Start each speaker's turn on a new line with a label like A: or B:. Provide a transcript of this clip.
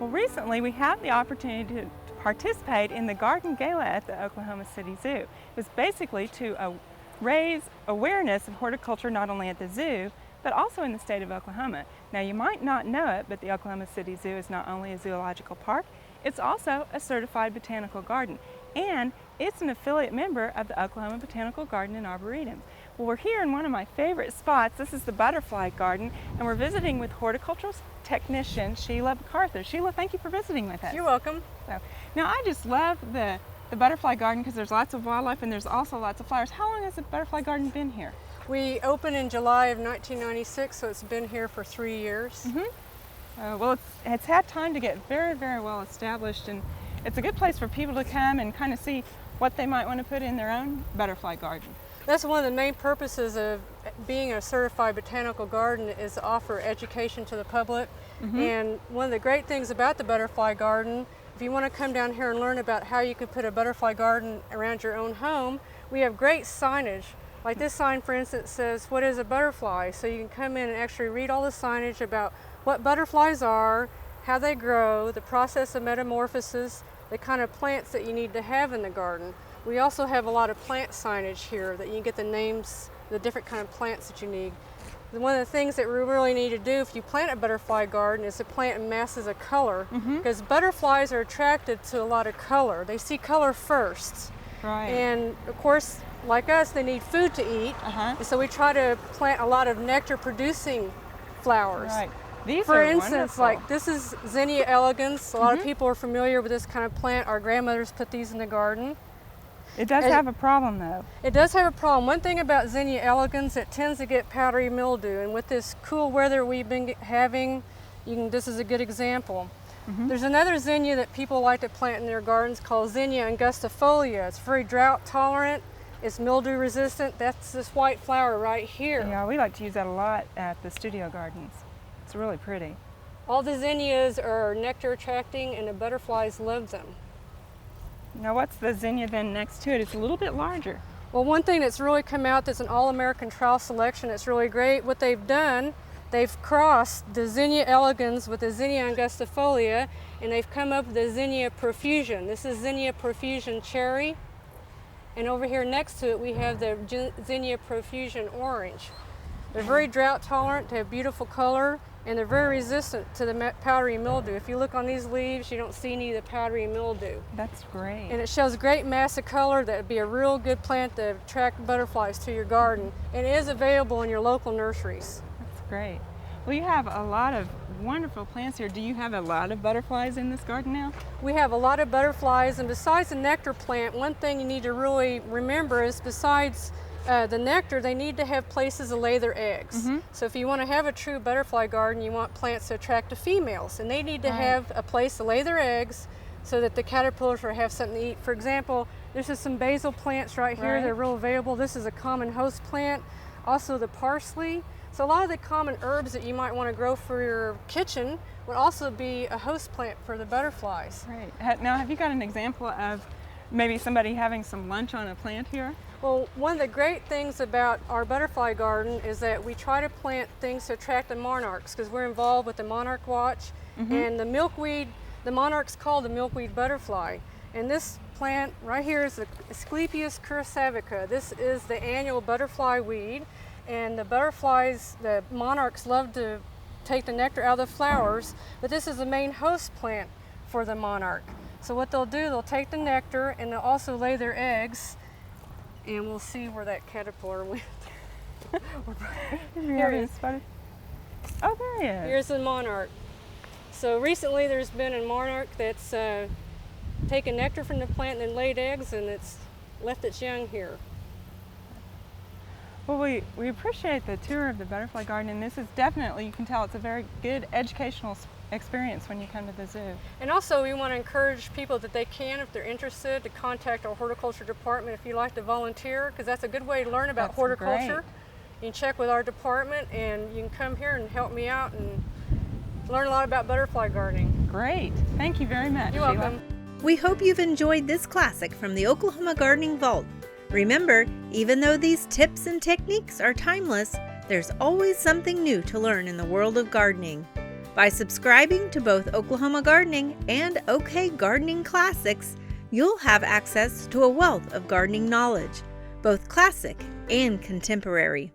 A: Well, recently we had the opportunity to participate in the Garden Gala at the Oklahoma City Zoo. It was basically to raise awareness of horticulture not only at the zoo, but also in the state of Oklahoma. Now, you might not know it, but the Oklahoma City Zoo is not only a zoological park, it's also a certified botanical garden, and it's an affiliate member of the Oklahoma Botanical Garden and Arboretum. Well, we're here in one of my favorite spots. This is the Butterfly Garden, and we're visiting with horticultural technician Shelia MacArthur. Shelia, thank you for visiting with us.
B: You're welcome.
A: So, now, I just love the Butterfly Garden because there's lots of wildlife and there's also lots of flowers. How long has the Butterfly Garden been here?
B: We opened in July of 1996, so it's been here for 3 years.
A: Well, it's had time to get very, very well established, and it's a good place for people to come and kind of see what they might want to put in their own butterfly garden.
B: That's one of the main purposes of being a certified botanical garden, is to offer education to the public. And one of the great things about the butterfly garden, if you want to come down here and learn about how you can put a butterfly garden around your own home, we have great signage. Like this sign, for instance, says, "What is a butterfly?" So you can come in and actually read all the signage about what butterflies are, how they grow, the process of metamorphosis, the kind of plants that you need to have in the garden. We also have a lot of plant signage here that you can get the names, the different kind of plants that you need. One of the things that we really need to do if you plant a butterfly garden is to plant in masses of color, because butterflies are attracted to a lot of color. They see color first.
A: Right.
B: And of course, like us, they need food to eat. And so we try to plant a lot of nectar producing flowers.
A: Right. These
B: For
A: are
B: instance,
A: wonderful.
B: like this is Zinnia elegans. A lot of people are familiar with this kind of plant. Our grandmothers put these in the garden.
A: It does have a problem though.
B: It does have a problem. One thing about Zinnia elegans, it tends to get powdery mildew, and with this cool weather we've been having, this is a good example. There's another zinnia that people like to plant in their gardens called Zinnia angustifolia. It's very drought tolerant, it's mildew resistant. That's this white flower right here.
A: Yeah, we like to use that a lot at the studio gardens. It's really pretty.
B: All the zinnias are nectar attracting and the butterflies love them.
A: Now, what's the zinnia then next to it? It's a little bit larger.
B: Well, one thing that's really come out that's an all-American trial selection that's really great, what they've done, they've crossed the Zinnia elegans with the Zinnia angustifolia, and they've come up with the Zinnia profusion. This is Zinnia profusion cherry, and over here next to it we have the Zinnia profusion orange. They're very drought tolerant, they have beautiful color, and they're very resistant to the powdery mildew. If you look on these leaves, you don't see any of the powdery mildew.
A: That's great.
B: And it shows great mass of color. That would be a real good plant to attract butterflies to your garden. And it is available in your local nurseries.
A: That's great. Well, you have a lot of wonderful plants here. Do you have a lot of butterflies in this garden now?
B: We have a lot of butterflies, and besides the nectar plant, one thing you need to really remember is besides the nectar, they need to have places to lay their eggs. So if you want to have a true butterfly garden, you want plants to attract the females, and they need to have a place to lay their eggs so that the caterpillars will have something to eat. For example, this is some basil plants right here. They're real available. This is a common host plant. Also the parsley. So a lot of the common herbs that you might want to grow for your kitchen would also be a host plant for the butterflies.
A: Right. Now, have you got an example of maybe somebody having some lunch on a plant here?
B: Well, one of the great things about our butterfly garden is that we try to plant things to attract the monarchs, because we're involved with the Monarch Watch. And the milkweed, the monarch's called the milkweed butterfly. And this plant right here is the Asclepias cursavica. This is the annual butterfly weed. And the butterflies, the monarchs love to take the nectar out of the flowers, but this is the main host plant for the monarch. So what they'll do, they'll take the nectar and they'll also lay their eggs, and we'll see where that caterpillar went. Here he is.
A: Oh, there he is.
B: Here's the monarch. So recently there's been a monarch that's taken nectar from the plant and then laid eggs, and it's left its young here.
A: Well, we appreciate the tour of the butterfly garden, and this is definitely, you can tell it's a very good educational experience when you come to the zoo. And
B: also we want to encourage people that they can, if they're interested, to contact our horticulture department if you'd like to volunteer, because that's a good way to learn about horticulture.
A: Great.
B: You can check with our department and you can come here and help me out and learn a lot about butterfly gardening.
A: Great. Thank you very much.
B: You're welcome.
C: We hope you've enjoyed this classic from the Oklahoma Gardening Vault. Remember, even though these tips and techniques are timeless, there's always something new to learn in the world of gardening. By subscribing to both Oklahoma Gardening and OK Gardening Classics, you'll have access to a wealth of gardening knowledge, both classic and contemporary.